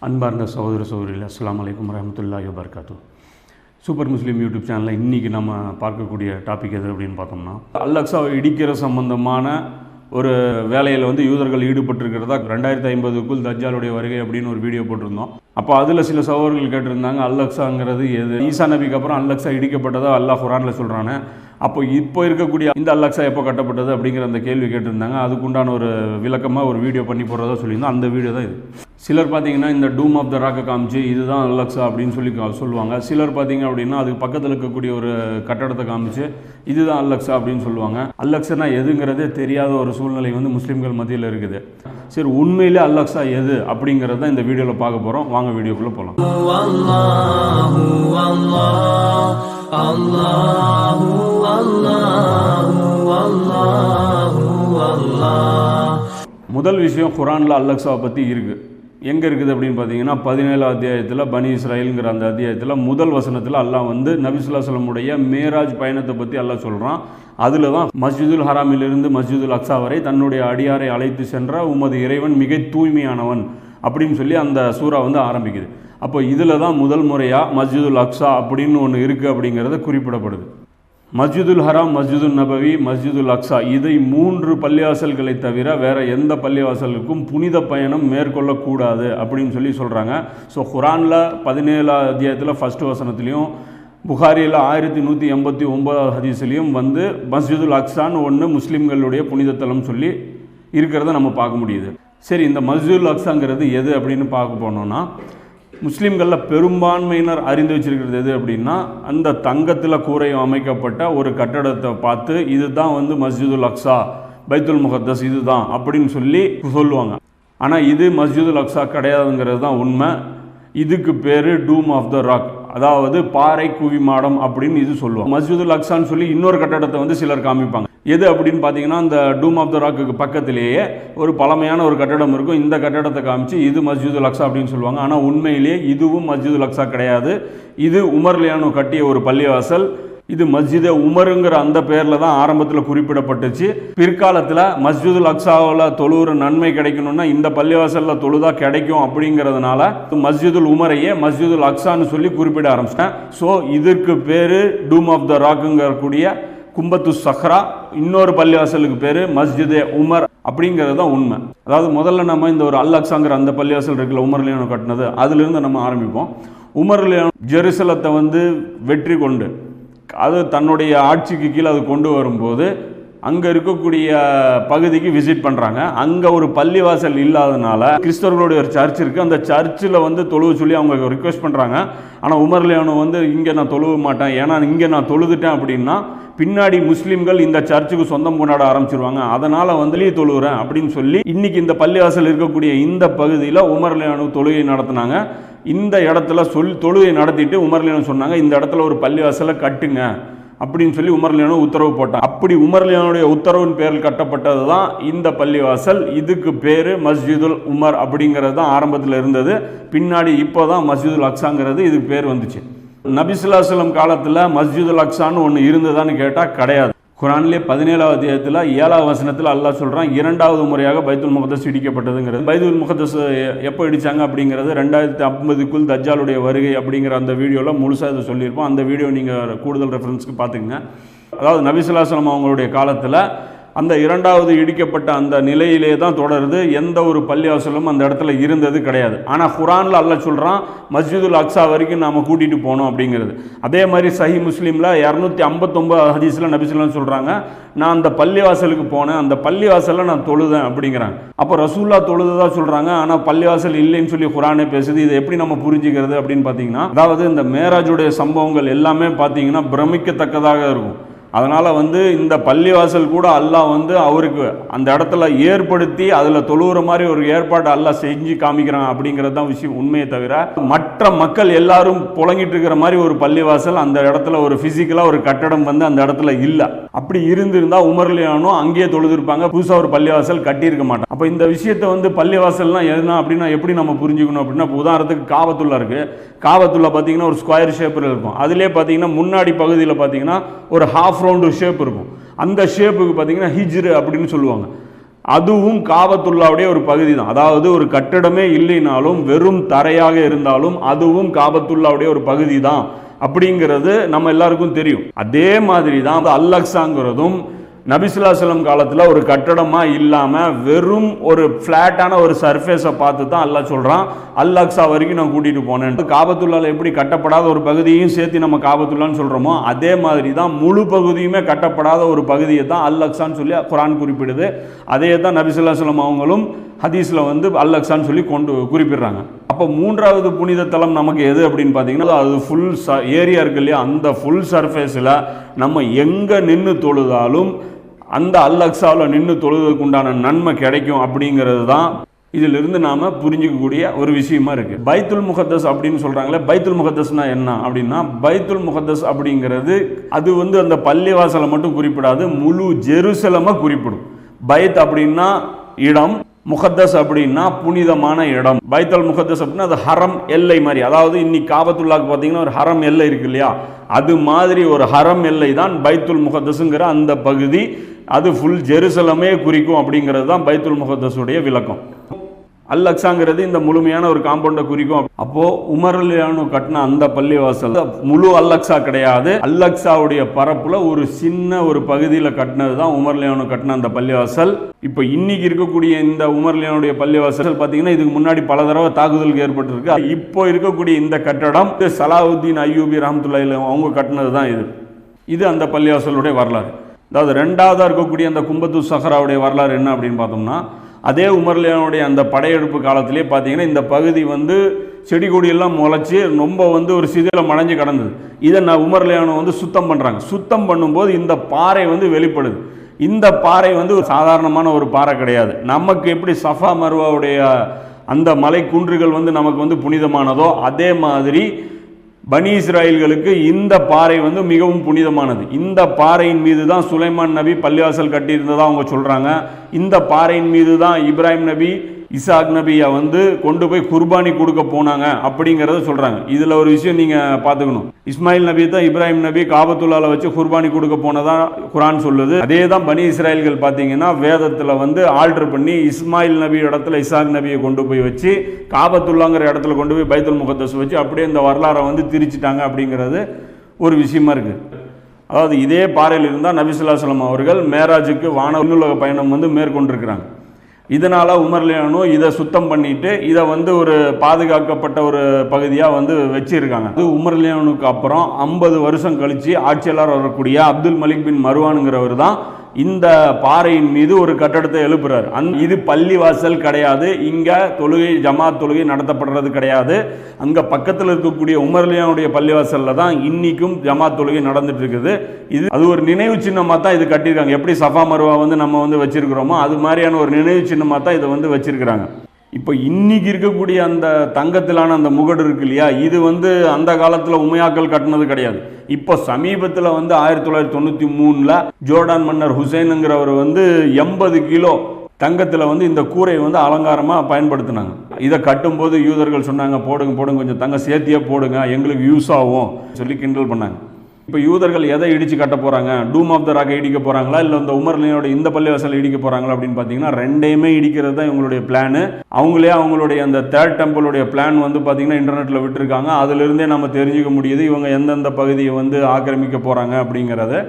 அன்பார்ந்த சகோதர சகோதரிகள், அஸ்ஸலாமு அலைக்கும் வரஹ்மத்துல்லாஹி வபரகாத்து. சூப்பர் முஸ்லீம் யூடியூப் சேனலில் இன்றைக்கி நம்ம பார்க்கக்கூடிய டாபிக் எது அப்படின்னு பார்த்தோம்னா, அல் அக்ஸாவை இடிக்கிற சம்பந்தமான ஒரு வேலையில் யூதர்கள் ஈடுபட்டிருக்கிறதா 2050க்குள் தஜ்ஜாலுடைய வருகை அப்படின்னு ஒரு வீடியோ போட்டிருந்தோம். அப்போ அதில் சில சகோதரர்கள் கேட்டிருந்தாங்க, அல் அக்ஸாங்கிறது எது? ஈசா நபிக்கு அப்புறம் அல் அக்ஸா இடிக்கப்பட்டதா அல்லாஹ் குர்ஆனில் சொல்கிறானே, அப்போ இப்போ இருக்கக்கூடிய இந்த அல் அக்ஸா எப்போ கட்டப்பட்டது அப்படிங்கிற அந்த கேள்வி கேட்டிருந்தாங்க. அதுக்குண்டான ஒரு விளக்கமாக ஒரு வீடியோ பண்ணி போடுறதா சொல்லியிருந்தோம். அந்த வீடியோ தான் இது. சிலர் பார்த்தீங்கன்னா இந்த டூம் ஆஃப் த ராக்கை காமிச்சு இதுதான் அல் அக்ஸா அப்படின்னு சொல்லுவாங்க. சிலர் பார்த்தீங்க அப்படின்னா அதுக்கு பக்கத்தில் இருக்கக்கூடிய ஒரு கட்டடத்தை காமிச்சு இதுதான் அல் அக்ஸா அப்படின்னு சொல்லுவாங்க. அல் அக்ஸானா எதுங்கிறதே தெரியாத ஒரு சூழ்நிலை முஸ்லீம்கள் மத்தியில் இருக்குது. சரி, உண்மையிலே அல் அக்ஸா எது அப்படிங்கிறத தான் இந்த வீடியோவில் பார்க்க போகிறோம். வாங்க வீடியோக்குள்ளே போகலாம். முதல் விஷயம், குர்ஆனில் அல் அக்ஸாவை பற்றி இருக்குது. எங்கே இருக்குது அப்படின்னு பார்த்தீங்கன்னா 17 அத்தியாயத்தில் பனி இஸ்ராயல்ங்கிற அந்த அத்தியாயத்தில் முதல் வசனத்தில் அல்லாஹ் நபி ஸல்லல்லாஹு அலைஹி வஸல்லமுடைய மேராஜ் பயணத்தை பற்றி அல்லாஹ் சொல்கிறான். அதில் தான் மஸ்ஜிதுல் ஹராமிலிருந்து மஸ்ஜிதுல் அக்ஸா வரை தன்னுடைய அடியாரை அழைத்து சென்ற உமது இறைவன் மிக தூய்மையானவன் அப்படின்னு சொல்லி அந்த சூரா ஆரம்பிக்குது. அப்போ இதில் தான் முதல் முறையாக மஸ்ஜிதுல் அக்ஸா அப்படின்னு ஒன்று இருக்குது அப்படிங்கிறத குறிப்பிடப்படுது. மஸ்ஜிதுல் ஹராம், மஸ்ஜிதுல் நபவி, மஸ்ஜிதுல் அக்ஸா, இதை 3 பள்ளிவாசல்களை தவிர வேறு எந்த பள்ளிவாசலுக்கும் புனித பயணம் மேற்கொள்ளக்கூடாது அப்படின்னு சொல்கிறாங்க. ஸோ குர்ஆனில் 17 அத்தியாயத்தில் ஃபஸ்ட்டு வசனத்துலேயும் புகாரியில் 1189 ஹதீஸ்லையும் மஸ்ஜிதுல் அக்ஸான்னு ஒன்று முஸ்லீம்களுடைய புனிதத்தலம் சொல்லி இருக்கிறத நம்ம பார்க்க முடியுது. சரி, இந்த மஸ்ஜிதுல் அக்ஸாங்கிறது எது அப்படின்னு பார்க்க போனோம்னா, முஸ்லீம்களில் பெரும்பான்மையினர் அறிந்து வச்சிருக்கிறது எது அப்படின்னா, அந்த தங்கத்தில் கூரை அமைக்கப்பட்ட ஒரு கட்டடத்தை பார்த்து இதுதான் மஸ்ஜிதுல் அக்ஸா, பைத்துல் முகத்தஸ் இதுதான் அப்படின்னு சொல்லுவாங்க. ஆனால் இது மஸ்ஜிதுல் அக்ஸா கிடையாதுங்கிறது தான் உண்மை. இதுக்கு பேர் டூம் ஆஃப் த ராக், அதாவது பாறை குவிமாடம் அப்படின்னு இது சொல்லுவாங்க. மஸ்ஜிதுல் அக்ஸான்னு சொல்லி இன்னொரு கட்டடத்தை சிலர் காமிப்பாங்க. எது அப்படின்னு பார்த்தீங்கன்னா, இந்த டூம் ஆஃப் த ராக்குக்கு பக்கத்திலேயே ஒரு பழமையான ஒரு கட்டடம் இருக்கும். இந்த கட்டடத்தை காமிச்சு இது மஸ்ஜிதுல் அக்ஸா அப்படின்னு சொல்லுவாங்க. ஆனால் உண்மையிலேயே இதுவும் மஸ்ஜிதுல் அக்ஸா கிடையாது. இது உமர் லியானோ கட்டிய ஒரு பள்ளிவாசல். இது மஸ்ஜிதே உமருங்கிற அந்த பேரில் தான் ஆரம்பத்தில் குறிப்பிடப்பட்டுச்சு. பிற்காலத்தில் மஸ்ஜிதுல் அக்ஸாவில் தொழுகிற நன்மை கிடைக்கணும்னா இந்த பள்ளிவாசலில் தொழுதா கிடைக்கும் அப்படிங்கிறதுனால மஸ்ஜிதுல் உமரையே மஸ்ஜிதுல் அக்ஸான்னு சொல்லி குறிப்பிட ஆரம்பிச்சிட்டேன். ஸோ இதற்கு பேர் டூம் ஆஃப் த ராக்குங்கக்கூடிய கும்பத்து சஹ்ரா, இன்னொரு பள்ளிவாசலுக்கு பேர் மஸ்ஜிதே உமர் அப்படிங்கிறது தான் உண்மை. அதாவது முதல்ல நம்ம இந்த ஒரு அல் அக்ஸாங்கிற அந்த பள்ளிவாசல் இருக்குல்ல, உமர் லியானோ கட்டினது, அதிலிருந்து நம்ம ஆரம்பிப்போம். உமர் லியானோ ஜெருசலத்தை வெற்றி கொண்டு அது தன்னுடைய ஆட்சிக்கு கீழே அது கொண்டு வரும்போது அங்கே இருக்கக்கூடிய பகுதிக்கு விசிட் பண்ணுறாங்க. அங்கே ஒரு பள்ளிவாசல் இல்லாதனால கிறிஸ்தவர்களுடைய ஒரு சர்ச் இருக்குது. அந்த சர்ச்சில் தொழுவ சொல்லி அவங்க ரிக்வெஸ்ட் பண்ணுறாங்க. ஆனால் உமர் லியானோ இங்கே நான் தொழுவ மாட்டேன், ஏன்னா இங்கே நான் தொழுதுட்டேன் அப்படின்னா பின்னாடி முஸ்லீம்கள் இந்த சர்ச்சுக்கு சொந்தம் கொண்டாட ஆரம்பிச்சிருவாங்க, அதனால் தொழுகிறேன் அப்படின்னு சொல்லி இன்னைக்கு இந்த பள்ளிவாசல் இருக்கக்கூடிய இந்த பகுதியில் உமர் லியானோ தொழுகை நடத்தினாங்க. இந்த இடத்துல தொழுகை நடத்திட்டு உமர் லியானோ சொன்னாங்க, இந்த இடத்துல ஒரு பள்ளிவாசலை கட்டுங்க அப்படின்னு சொல்லி உமர் லியானோ உத்தரவு போட்டாங்க. அப்படி உமர் லியானுடைய உத்தரவின் பேரில் கட்டப்பட்டது தான் இந்த பள்ளிவாசல். இதுக்கு பேர் மஸ்ஜிதுல் உமர் அப்படிங்கிறது தான் ஆரம்பத்தில் இருந்தது. பின்னாடி இப்போ தான் மஸ்ஜிதுல் அக்ஸாங்கிறது இதுக்கு பேர் வந்துச்சு. நபி ஸல்லல்லாஹு அலைஹி வஸல்லம் காலத்தில் மஸ்ஜிதுல் அக்ஸான்னு ஒன்று இருந்ததான்னு கேட்டால் கிடையாது. குர்ஆனிலே 17 அத்தியாயத்தில் 7வது வசனத்தில் அல்லாஹ் சொல்கிறான், 2வது முறையாக பைத்துல் முகத்தஸ் இடிக்கப்பட்டதுங்கிறது. பைத்துல் முகத்தஸ் எப்போ இடித்தாங்க அப்படிங்கிறது 2050க்குள் தஜ்ஜாலுடைய வருகை அப்படிங்கிற அந்த வீடியோவில் முழுசாக இதை சொல்லியிருப்போம். அந்த வீடியோ நீங்கள் கூடுதல் ரெஃபரன்ஸுக்கு பார்த்துக்குங்க. அதாவது நபி ஸல்லல்லாஹு அலைஹி வஸல்லம் அவங்களுடைய காலத்தில் அந்த 2வது இடிக்கப்பட்ட அந்த நிலையிலே தான் தொடருது. எந்த ஒரு பள்ளிவாசலும் அந்த இடத்துல இருந்தது கிடையாது. ஆனால் குர்ஆனில் அல்லாஹ் சொல்கிறான், மஸ்ஜிதுல் அக்ஸா வரைக்கும் நாம் கூட்டிகிட்டு போனோம் அப்படிங்கிறது. அதே மாதிரி சஹீஹ் முஸ்லீமில் 259 ஹதீஸில் நபி ஸல்லல்லாஹு சொல்கிறாங்க, நான் அந்த பள்ளிவாசலுக்கு போனேன், அந்த பள்ளிவாசலில் நான் தொழுதேன் அப்படிங்கிறாங்க. அப்போ ரசூலுல்லாஹ் தொழுததாக சொல்கிறாங்க, ஆனால் பள்ளிவாசல் இல்லைன்னு சொல்லி குர்ஆனே பேசுது. இதை எப்படி நம்ம புரிஞ்சுக்கிறது அப்படின்னு பார்த்தீங்கன்னா, அதாவது இந்த மேராஜுடைய சம்பவங்கள் எல்லாமே பார்த்தீங்கன்னா பிரமிக்கத்தக்கதாக இருக்கும். அதனால் இந்த பள்ளிவாசல் கூட அல்லாஹ் அவருக்கு அந்த இடத்துல ஏற்படுத்தி அதில் தொழுகிற மாதிரி ஒரு ஏற்பாடு அல்லாஹ் செஞ்சு காமிக்கிறான் அப்படிங்கிறது தான் விஷயம், உண்மையை தவிர மற்ற மக்கள் எல்லாரும் புழங்கிட்டு இருக்கிற மாதிரி ஒரு பள்ளிவாசல் அந்த இடத்துல ஒரு ஃபிசிக்கலாக ஒரு கட்டடம் அந்த இடத்துல இல்லை. அப்படி இருந்திருந்தால் உமர் லியானோ அங்கேயே தொழுதுருப்பாங்க, புதுசாக ஒரு பள்ளிவாசல் கட்டியிருக்க மாட்டாங்க. அப்போ இந்த விஷயத்தை பள்ளிவாசல்லாம் எதுனா அப்படின்னா எப்படி நம்ம புரிஞ்சுக்கணும் அப்படின்னா, உதாரணத்துக்கு காபத்துல்லா இருக்குது. காபத்துல்லா பார்த்தீங்கன்னா ஒரு ஸ்கொயர் ஷேப்பில் இருக்கும். அதிலே பார்த்தீங்கன்னா முன்னாடி பகுதியில் பார்த்தீங்கன்னா ஒரு ஹாஃப் ரவுண்டு ஷேப் இருக்கும். அந்த ஷேப்புக்கு பார்த்தீங்கன்னா ஹிஜ்ரு அப்படின்னு சொல்லுவாங்க. அதுவும் காபத்துல்லாவுடைய ஒரு பகுதி தான். அதாவது ஒரு கட்டிடமே இல்லைனாலும் வெறும் தரையாக இருந்தாலும் அதுவும் காபத்துல்லாவுடைய ஒரு பகுதி தான் அப்படிங்கிறது நம்ம எல்லாருக்கும் தெரியும். அதே மாதிரி தான் அல் அக்ஸாங்கிறதும் நபி ஸல்லல்லாஹு அலைஹி வஸல்லம் காலத்தில் ஒரு கட்டடமா இல்லாமல் வெறும் ஒரு ஃப்ளாட்டான ஒரு சர்ஃபேஸை பார்த்து தான் அல்லாஹ் சொல்கிறான் அல் அக்ஸா வரைக்கும் நான் கூட்டிகிட்டு போனேன். காபத்துல்லாவில் எப்படி கட்டப்படாத ஒரு பகுதியையும் சேர்த்து நம்ம காபத்துல்லான்னு சொல்கிறோமோ அதே மாதிரி தான் முழு பகுதியுமே கட்டப்படாத ஒரு பகுதியை தான் அல் அக்ஸான்னு சொல்லி குர்ஆன் குறிப்பிடுது. அதே தான் நபி ஸல்லல்லாஹு அலைஹி வஸல்லம் அவங்களும் ஹதீஸில் அல் அக்ஸான்னு சொல்லி குறிப்பிடுறாங்க. அப்போ மூன்றாவது புனித தலம் நமக்கு எது அப்படின்னு பார்த்தீங்கன்னா அது ஃபுல் ஏரியா இருக்கு இல்லையா, அந்த ஃபுல் சர்ஃபேஸில் நம்ம எங்கே நின்று தொழுதாலும் அந்த அல் அக்ஸாவில் நின்று தொழுவதற்கு உண்டான நன்மை கிடைக்கும் அப்படிங்கிறது தான் இதிலிருந்து நாம் புரிஞ்சிக்கக்கூடிய ஒரு விஷயமா இருக்குது. பைத்துல் முகத்தஸ் அப்படின்னு சொல்கிறாங்களே, பைத்துல் முகத்தஸ்னா என்ன அப்படின்னா, பைத்துல் முகத்தஸ் அப்படிங்கிறது அது அந்த பள்ளிவாசலை மட்டும் குறிப்பிடாது, முழு ஜெருசலமை குறிப்பிடும். பைத் அப்படின்னா இடம், முகத்தஸ் அப்படின்னா புனிதமான இடம். பைத்துல் முகத்தஸ் அப்படின்னா அது ஹரம் எல்லை மாதிரி. அதாவது இன்னைக்கு காபத்துல்லாக்கு பார்த்தீங்கன்னா ஒரு ஹரம் எல்லை இருக்கு இல்லையா, அது மாதிரி ஒரு ஹரம் எல்லை தான் பைத்துல் முகத்தஸுங்கிற அந்த பகுதி. அது ஃபுல் ஜெருசலமே குறிக்கும் அப்படிங்கிறது தான் பைத்துல் முகத்தஸுடைய விளக்கம். அல் அக்ஸாங்கிறது இந்த முழுமையான ஒரு காம்பவுண்டை குறிக்கும். அப்போ உமர் ரலியல்லாஹு கட்டின அந்த பள்ளிவாசல் முழு அல் அக்ஸா கிடையாது. அல் அக்ஸாவுடைய பரப்புல ஒரு சின்ன ஒரு பகுதியில் கட்டினது தான் உமர் ரலியல்லாஹு கட்டின அந்த பள்ளிவாசல். இப்போ இன்னைக்கு இருக்கக்கூடிய இந்த உமர் ரலியல்லாஹுடைய பள்ளிவாசல் பார்த்தீங்கன்னா இதுக்கு முன்னாடி பல தடவை தாக்குதலுக்கு ஏற்பட்டிருக்கு. இப்போ இருக்கக்கூடிய இந்த கட்டடம் சலாவுத்தீன் அய்யூபி ரஹ்மத்துல்லாஹி அலைஹி அவங்க கட்டினது தான் இது அந்த பள்ளிவாசலுடைய வரலாறு. அதாவது ரெண்டாவதாக இருக்கக்கூடிய அந்த கும்பத்து சஹராவுடைய வரலாறு என்ன அப்படின்னு பார்த்தோம்னா, அதே உமர் ரலியல்லாஹுடைய அந்த படையெடுப்பு காலத்திலே பார்த்தீங்கன்னா இந்த பகுதி செடி கொடியெல்லாம் முளைச்சி ரொம்ப ஒரு சிதிலம் அடைஞ்சு கிடந்தது. இதை உமர் ரலியல்லாஹு சுத்தம் பண்ணுறாங்க. சுத்தம் பண்ணும்போது இந்த பாறை வெளிப்படுது. இந்த பாறை ஒரு சாதாரணமான ஒரு பாறை கிடையாது. நமக்கு எப்படி சஃபா மர்வாவுடைய அந்த மலை குன்றுகள் நமக்கு புனிதமானதோ அதே மாதிரி பனி இஸ்ராயல்களுக்கு இந்த பாறை மிகவும் புனிதமானது. இந்த பாறையின் மீது தான் சுலைமான் நபி பள்ளிவாசல் கட்டியிருந்ததா அவங்க சொல்றாங்க. இந்த பாறையின் மீது தான் இப்ராஹிம் நபி இசாக் நபியை கொண்டு போய் குர்பானி கொடுக்க போனாங்க அப்படிங்கிறத சொல்றாங்க. இதுல ஒரு விஷயம் நீங்க பார்த்துக்கணும். இஸ்மாயில் நபி தான் இப்ராஹிம் நபி காபத்துல்லால வச்சு குர்பானி கொடுக்க போனதா குர்ஆன் சொல்லுது. அதே தான் பனி இஸ்ராயல்கள் பார்த்தீங்கன்னா வேதத்தில் ஆல்டர் பண்ணி இஸ்மாயில் நபி இடத்துல இசாக் நபியை கொண்டு போய் வச்சு காபத்துல்லாங்கிற இடத்துல கொண்டு போய் பைத்துல் முகத்தஸ் வச்சு அப்படியே இந்த வரலாறை திரிச்சிட்டாங்க அப்படிங்கிறது ஒரு விஷயமா இருக்கு. அதாவது இதே பாறையில் இருந்தால் நபி ஸல்லல்லாஹு அலைஹி வஸல்லம் அவர்கள் மேராஜுக்கு விண்ணுலக பயணம் மேற்கொண்டிருக்கிறாங்க. இதனால் உமர் ரலியல்லாஹு இதை சுத்தம் பண்ணிட்டு இதை ஒரு பாதுகாக்கப்பட்ட ஒரு பகுதியாக வச்சிருக்காங்க. அது உமர் ரலியல்லாஹுக்கு அப்புறம் 50 வருஷம் கழித்து ஆட்சியாளர் வரக்கூடிய அப்துல் மலிக் பின் மர்வானுங்கிறவர் தான் இந்த பாறையின் மீது ஒரு கட்டடத்தை எழுப்புறார். இது பள்ளிவாசல் கிடையாது, இங்கே தொழுகை ஜமாத் தொழுகை நடத்தப்படுறது கிடையாது. அங்கே பக்கத்தில் இருக்கக்கூடிய உமர் ரலியல்லாஹுடைய பள்ளிவாசலில் தான் இன்னைக்கும் ஜமாத் தொழுகை நடந்துட்டு இருக்குது. அது ஒரு நினைவு சின்னமாக தான் இது கட்டியிருக்காங்க. எப்படி சஃபா மர்வா நம்ம வச்சிருக்கிறோமோ அது மாதிரியான ஒரு நினைவு சின்னமாக தான் இதை வச்சிருக்கிறாங்க. இப்போ இன்னைக்கு இருக்கக்கூடிய அந்த தங்கத்திலான அந்த முகடு இருக்கு இல்லையா, இது அந்த காலத்தில் உமையாக்கள் கட்டினது கிடையாது. இப்போ சமீபத்தில் 1993 ஜோர்டான் மன்னர் ஹுசைனுங்கிறவர் 80 கிலோ தங்கத்தில் இந்த கூரையை அலங்காரமாக பயன்படுத்தினாங்க. இதை கட்டும்போது யூதர்கள் சொன்னாங்க, போடுங்க கொஞ்சம் தங்கம் சேர்த்தியே போடுங்க, எங்களுக்கு யூஸ் ஆகும் சொல்லி கிண்டல் பண்ணாங்க. இப்போ யூதர்கள் எதை இடித்து கட்ட போகிறாங்க, டூம் ஆஃப் த ராக்கை இடிக்க போகிறாங்களா இல்லை இந்த உமர் ரலியல்லாஹுவோட இந்த பள்ளிவாசலை இடிக்க போகிறாங்களா அப்படின்னு பார்த்தீங்கன்னா ரெண்டையுமே இடிக்கிறது தான் இவங்களுடைய பிளானு. அவங்களுடைய அந்த தேர்ட் டெம்பிளுடைய பிளான் பார்த்தீங்கன்னா இன்டர்நெட்டில் விட்டுருக்காங்க. அதிலிருந்தே நம்ம தெரிஞ்சுக்க முடியுது இவங்க எந்தெந்த பகுதியை ஆக்கிரமிக்க போகிறாங்க அப்படிங்கிறத.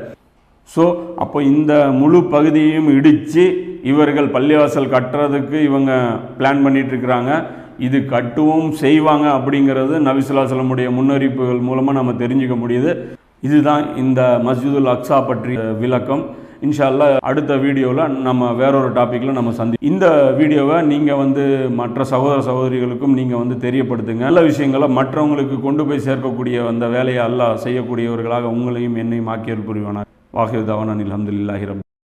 ஸோ அப்போ இந்த முழு பகுதியையும் இடித்து இவர்கள் பள்ளிவாசல் கட்டுறதுக்கு இவங்க பிளான் பண்ணிட்டு இருக்கிறாங்க. இது கட்டுவும் செய்வாங்க அப்படிங்கிறது நபி ஸல்லல்லாஹு அலைஹி வஸல்லம் முன்னறிவிப்புகள் மூலமாக நம்ம தெரிஞ்சுக்க முடியுது. இதுதான் இந்த மஸ்ஜிதுல் அக்ஸா பற்றிய விளக்கம். இன்ஷா அல்லாஹ் அடுத்த வீடியோவில் நம்ம வேறொரு டாப்பிக்கில் நம்ம இந்த வீடியோவை நீங்கள் மற்ற சகோதர சகோதரிகளுக்கும் நீங்கள் தெரியப்படுத்துங்க. நல்ல விஷயங்களை மற்றவங்களுக்கு கொண்டு போய் சேர்க்கக்கூடிய அந்த வேலையை அல்லாஹ் செய்யக்கூடியவர்களாக உங்களையும் என்னையும் ஆக்கியல் புரிவானார். வாஹிர் தவானா அல்ஹம்துலில்லாஹி ரப்பில்